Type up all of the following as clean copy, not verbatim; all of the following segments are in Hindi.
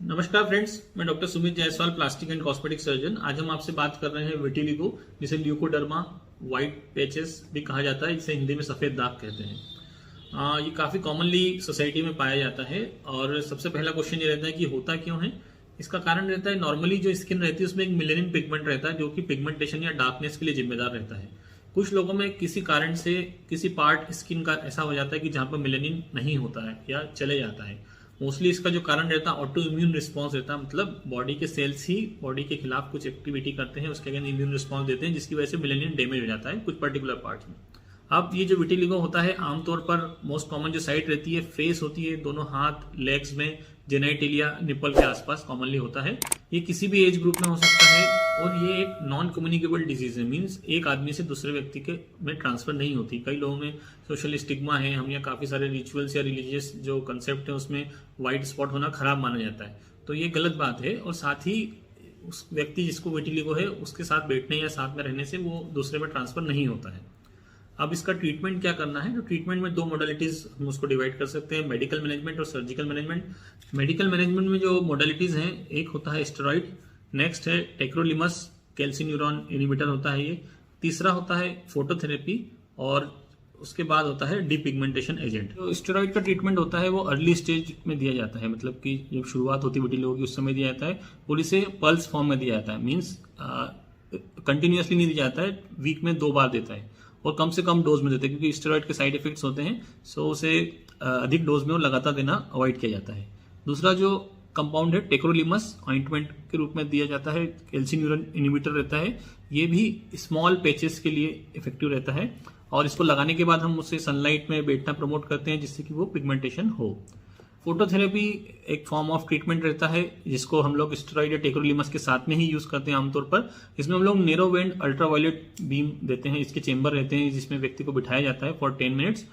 नमस्कार फ्रेंड्स, मैं doctor Sumit Jaiswal, plastic and cosmetic surgeon. आज हम आपसे बात कर रहे हैं विटिलिगो, जिसे ल्यूकोडर्मा व्हाइट पैचेस भी कहा जाता है, जिसे हिंदी में सफेद दाग कहते हैं। ये काफी कॉमनली सोसाइटी में पाया जाता है और सबसे पहला क्वेश्चन ये रहता है कि होता क्यों है। इसका कारण रहता है, नॉर्मली जो स्किन रहती है उसमें एक मेलेनिन पिगमेंट रहता है, जो कि पिगमेंटेशन या डार्कनेस के लिए जिम्मेदार रहता है। कुछ लोगों में किसी कारण से किसी पार्ट स्किन का ऐसा हो जाता है कि जहां पर मेलेनिन नहीं होता है या चले जाता है। मोस्टली इसका जो कारण रहता है ऑटो इम्यून रिस्पॉन्स रहता है, मतलब बॉडी के सेल्स ही बॉडी के खिलाफ कुछ एक्टिविटी करते हैं, उसके अगेंस्ट इम्यून रिस्पॉन्स देते हैं, जिसकी वजह से मेलेनिन डैमेज हो जाता है कुछ पर्टिकुलर पार्ट्स में। अब ये जो विटिलिगो होता है, आमतौर पर मोस्ट कॉमन जो साइट रहती है फेस होती है, दोनों हाथ लेग्स में, जेनाइटेलिया निपल के आसपास कॉमनली होता है। ये किसी भी एज ग्रुप में हो सकता है और ये एक नॉन कम्युनिकेबल डिजीज है, मींस एक आदमी से दूसरे व्यक्ति के में ट्रांसफर नहीं होती। कई लोगों में सोशल स्टिग्मा है, हम यहाँ काफी सारे रिचुअल्स या रिलीजियस जो कंसेप्ट है उसमें व्हाइट स्पॉट होना खराब माना जाता है, तो ये गलत बात है। और साथ ही उस व्यक्ति जिसको विटिलिगो है उसके साथ बैठने या साथ में रहने से वो दूसरे में ट्रांसफर नहीं होता है। अब इसका ट्रीटमेंट क्या करना है, तो ट्रीटमेंट में दो मोडालिटीज हम उसको डिवाइड कर सकते हैं, मेडिकल मैनेजमेंट और सर्जिकल मैनेजमेंट। मेडिकल मैनेजमेंट में जो मोडालिटीज हैं, एक होता है स्टेरॉइड, नेक्स्ट है टेक्रोलिमस कैल्सिन्यूरॉन इनहिबिटर होता है ये, तीसरा होता है फोटोथेरेपी और उसके बाद होता है डीपिगमेंटेशन एजेंट। जो स्टेरॉइड का ट्रीटमेंट होता है वो अर्ली स्टेज में दिया जाता है, मतलब कि जब शुरुआत होती है विटिलिगो की उस समय दिया जाता है और इसे पल्स फॉर्म में दिया जाता है, मीन्स कंटिन्यूसली नहीं दिया जाता है, वीक में 2 बार देता है और कम से कम डोज में देते हैं, क्योंकि स्टेरॉइड के साइड इफेक्ट्स होते हैं, सो उसे अधिक डोज में और लगातार देना अवॉइड किया जाता है। दूसरा जो कंपाउंड है टेक्रोलिमस, ऑइंटमेंट के रूप में दिया जाता है, कैल्सिन्यूरॉन इनहिबिटर रहता है, ये भी स्मॉल पैचेस के लिए इफेक्टिव रहता है और इसको लगाने के बाद हम उसे सनलाइट में बैठना प्रमोट करते हैं, जिससे कि वो पिगमेंटेशन हो। फोटोथेरेपी एक फॉर्म ऑफ ट्रीटमेंट रहता है, जिसको हम लोग स्टेरॉइड या टेक्रोलिमस के साथ में ही यूज करते हैं आमतौर पर। इसमें हम लोग नेरो बैंड अल्ट्रावायलेट बीम देते हैं, इसके चेंबर रहते हैं जिसमें व्यक्ति को बिठाया जाता है फॉर 10 मिनट्स।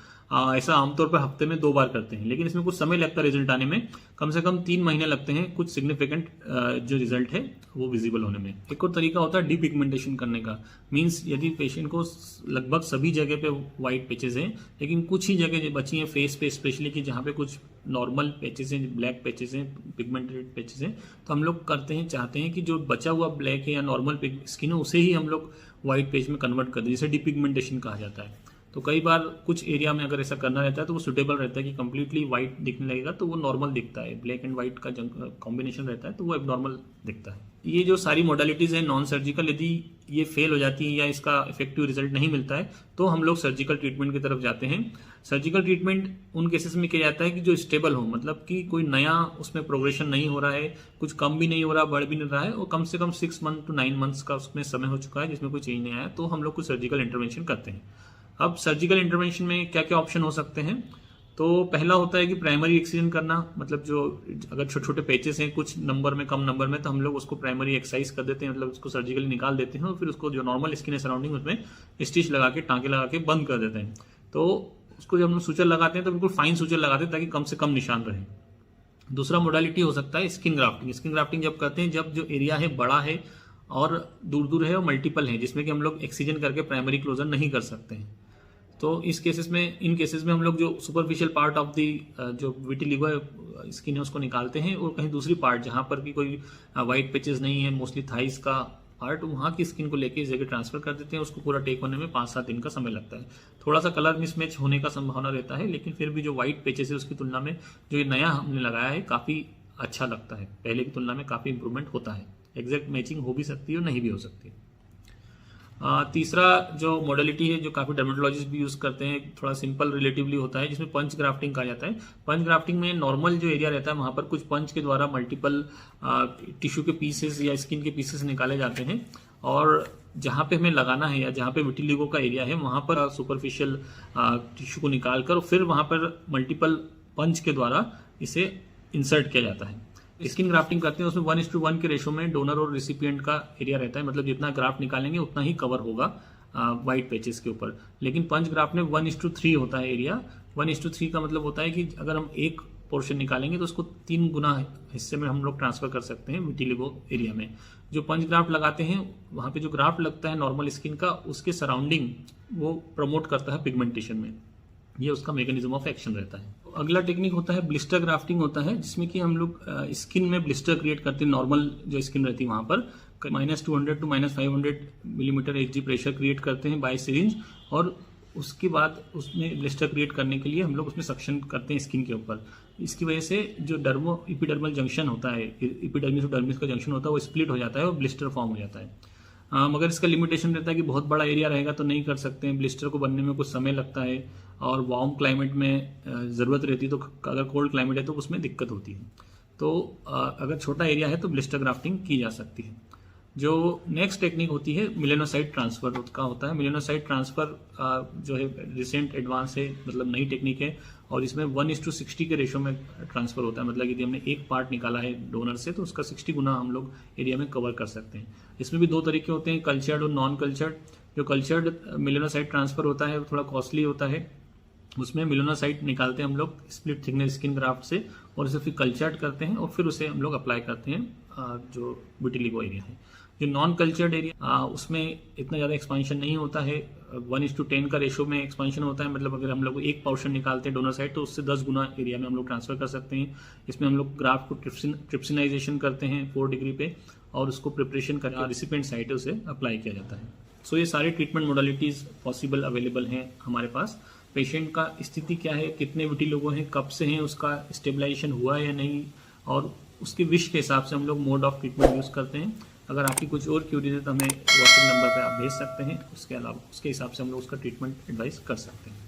ऐसा आमतौर पर हफ्ते में 2 बार करते हैं, लेकिन इसमें कुछ समय लगता है रिजल्ट आने में, कम से कम 3 महीने लगते हैं कुछ सिग्निफिकेंट जो रिजल्ट है वो विजिबल होने में। एक और तरीका होता है डीपिगमेंटेशन करने का, मींस यदि पेशेंट को लगभग सभी जगह पे व्हाइट पैचेस हैं, लेकिन कुछ ही जगह बची हैं फेस पे स्पेशली, कि जहाँ पे कुछ नॉर्मल पैचेस हैं, ब्लैक पैचेस हैं, पिगमेंटेड पैचेस हैं, तो हम लोग करते हैं, चाहते हैं कि जो बचा हुआ ब्लैक है या नॉर्मल स्किन है उसे ही हम लोग व्हाइट पैच में कन्वर्ट कर दें, जिसे डीपिगमेंटेशन कहा जाता है। तो कई बार कुछ एरिया में अगर ऐसा करना रहता है तो वो सुटेबल रहता है कि कंप्लीटली व्हाइट दिखने लगेगा, तो वो नॉर्मल दिखता है, ब्लैक एंड व्हाइट का कॉम्बिनेशन रहता है तो वो एबनॉर्मल दिखता है। ये जो सारी मॉडलिटीज है नॉन सर्जिकल, यदि ये फेल हो जाती है या इसका इफेक्टिव रिजल्ट नहीं मिलता है तो हम लोग सर्जिकल ट्रीटमेंट की तरफ जाते हैं। सर्जिकल ट्रीटमेंट उन केसेस में किया जाता है कि जो स्टेबल हो, मतलब कि कोई नया उसमें प्रोग्रेशन नहीं हो रहा है, कुछ कम भी नहीं हो रहा, बढ़ भी नहीं रहा है, और कम से कम 6 मंथ to 9 मंथ्स का उसमें समय हो चुका है जिसमें कोई चेंज नहीं आया, तो हम लोग कुछ सर्जिकल इंटरवेंशन करते हैं। अब सर्जिकल इंटरवेंशन में क्या क्या ऑप्शन हो सकते हैं, तो पहला होता है कि प्राइमरी एक्सीजन करना, मतलब जो अगर छोटे छोटे पैचेस हैं कुछ नंबर में, कम नंबर में, तो हम लोग उसको प्राइमरी एक्सरसाइज कर देते हैं, मतलब उसको सर्जिकली निकाल देते हैं और फिर उसको जो नॉर्मल स्किन है सराउंडिंग उसमें स्टिच लगा के, टाँके लगा के बंद कर देते हैं। तो उसको जब हम सूचर लगाते हैं तो बिल्कुल फाइन सूचर लगाते हैं ताकि कम से कम निशान रहे। दूसरा मोडालिटी हो सकता है स्किन ग्राफ्टिंग। स्किन ग्राफ्टिंग जब करते हैं जब जो एरिया है बड़ा है और दूर दूर है और मल्टीपल है, जिसमें कि हम लोग एक्सीजन करके प्राइमरी क्लोजर नहीं कर सकते हैं, तो इन केसेस में हम लोग जो सुपरफिशियल पार्ट ऑफ दी जो विटिलिगो स्किन है उसको निकालते हैं और कहीं दूसरी पार्ट जहां पर कि कोई व्हाइट पैचेस नहीं है, मोस्टली थाइस का पार्ट, वहां की स्किन को लेके इस जगह ट्रांसफर कर देते हैं। उसको पूरा टेक होने में 5-7 दिन का समय लगता है। थोड़ा सा कलर मिसमैच होने का संभावना रहता है, लेकिन फिर भी जो व्हाइट पैचेस है उसकी तुलना में जो ये नया हमने लगाया है काफी अच्छा लगता है, पहले की तुलना में काफी इंप्रूवमेंट होता है। एग्जैक्ट मैचिंग हो भी सकती है और नहीं भी हो सकती है। तीसरा जो मॉडलिटी है जो काफी डर्मेटोलॉजिस्ट भी यूज करते हैं, थोड़ा सिंपल रिलेटिवली होता है, जिसमें पंच ग्राफ्टिंग कहा जाता है। पंच ग्राफ्टिंग में नॉर्मल जो एरिया रहता है वहां पर कुछ पंच के द्वारा मल्टीपल टिश्यू के पीसेस या स्किन के पीसेस निकाले जाते हैं और जहां पे हमें लगाना है या जहां पे विटिलिगो का एरिया है वहां पर सुपरफिशियल टिश्यू को निकालकर फिर वहां पर मल्टीपल पंच के द्वारा इसे इंसर्ट किया जाता है। स्किन ग्राफ्टिंग करते हैं उसमें 1:1 के रेशो में डोनर और रिसिपिएंट का एरिया रहता है, मतलब जितना ग्राफ्ट निकालेंगे उतना ही कवर होगा व्हाइट पैचेस के ऊपर। लेकिन पंच ग्राफ्ट में 1:3 होता है एरिया। 1:3 का मतलब होता है कि अगर हम एक पोर्शन निकालेंगे तो उसको 3 गुना हिस्से में हम लोग ट्रांसफर कर सकते हैं विटिलिगो एरिया में। जो पंच ग्राफ्ट लगाते हैं वहां पे जो ग्राफ्ट लगता है नॉर्मल स्किन का, उसके सराउंडिंग वो प्रमोट करता है पिगमेंटेशन में, ये उसका मैकेनिज्म ऑफ एक्शन रहता है। अगला टेक्निक होता है ब्लिस्टर ग्राफ्टिंग होता है, जिसमें कि हम लोग स्किन में ब्लिस्टर क्रिएट करते हैं। नॉर्मल जो स्किन रहती है वहाँ पर -200 to -500 millimetre Hg pressure create करते हैं बाय सिरिंज, और उसके बाद उसमें ब्लिस्टर क्रिएट करने के लिए हम लोग उसमें सक्शन करते हैं स्किन के ऊपर। इसकी वजह से जो डर्मो इपिडर्मल जंक्शन होता है, इपिडर्मिस और डर्मिस का जंक्शन होता है, वो स्प्लिट हो जाता है और ब्लिस्टर फॉर्म हो जाता है। मगर इसका लिमिटेशन रहता है कि बहुत बड़ा एरिया रहेगा तो नहीं कर सकते हैं, ब्लिस्टर को बनने में कुछ समय लगता है, और वार्म क्लाइमेट में ज़रूरत रहती है, तो अगर कोल्ड क्लाइमेट है तो उसमें दिक्कत होती है। तो अगर छोटा एरिया है तो ब्लिस्टर ग्राफ्टिंग की जा सकती है। जो नेक्स्ट टेक्निक होती है मेलेनोसाइट ट्रांसफ़र का होता है। मेलेनोसाइट ट्रांसफ़र जो है रिसेंट एडवांस है, मतलब नई टेक्निक है, और इसमें 1:60 के रेशो में ट्रांसफ़र होता है। मतलब यदि हमने एक पार्ट निकाला है डोनर से तो उसका 60 गुना हम लोग एरिया में कवर कर सकते हैं। इसमें भी दो तरीके होते हैं, कल्चर्ड और नॉन कल्चर्ड। जो कल्चर्ड मेलेनोसाइट ट्रांसफ़र होता है वो थोड़ा कॉस्टली होता है। उसमें मेलेनोसाइट निकालते हैं हम लोग स्प्लिट थिकनेस स्किन ग्राफ्ट से, और उसे फिर कल्चर्ड करते हैं और फिर उसे हम लोग अप्लाई करते हैं जो विटिलिगो एरिया है। जो नॉन कल्चर्ड एरिया उसमें इतना ज़्यादा एक्सपांशन नहीं होता है, 1:10 का रेशो में एक्सपांशन होता है। मतलब अगर हम लोग एक पोर्शन निकालते हैं डोनर साइड तो उससे 10 गुना एरिया में हम लोग ट्रांसफर कर सकते हैं। इसमें हम लोग ग्राफ्ट को ट्रिप्सिनाइजेशन करते हैं 4 डिग्री पे, और उसको प्रिपरेशन करके रिसिपेंट साइट उसे अप्लाई किया जाता है। सो ये सारे ट्रीटमेंट मोडालिटीज़ पॉसिबल अवेलेबल हैं हमारे पास। पेशेंट का स्थिति क्या है, कितने विटिलिगो हैं, कब से हैं, उसका स्टेबलाइजेशन हुआ है या नहीं, और उसके विश के हिसाब से हम लोग मोड ऑफ ट्रीटमेंट यूज़ करते हैं। अगर आपकी कुछ और क्यूरीज है तो हमें व्हाट्सएप नंबर पर आप भेज सकते हैं, उसके अलावा उसके हिसाब से हम लोग उसका ट्रीटमेंट एडवाइस कर सकते हैं।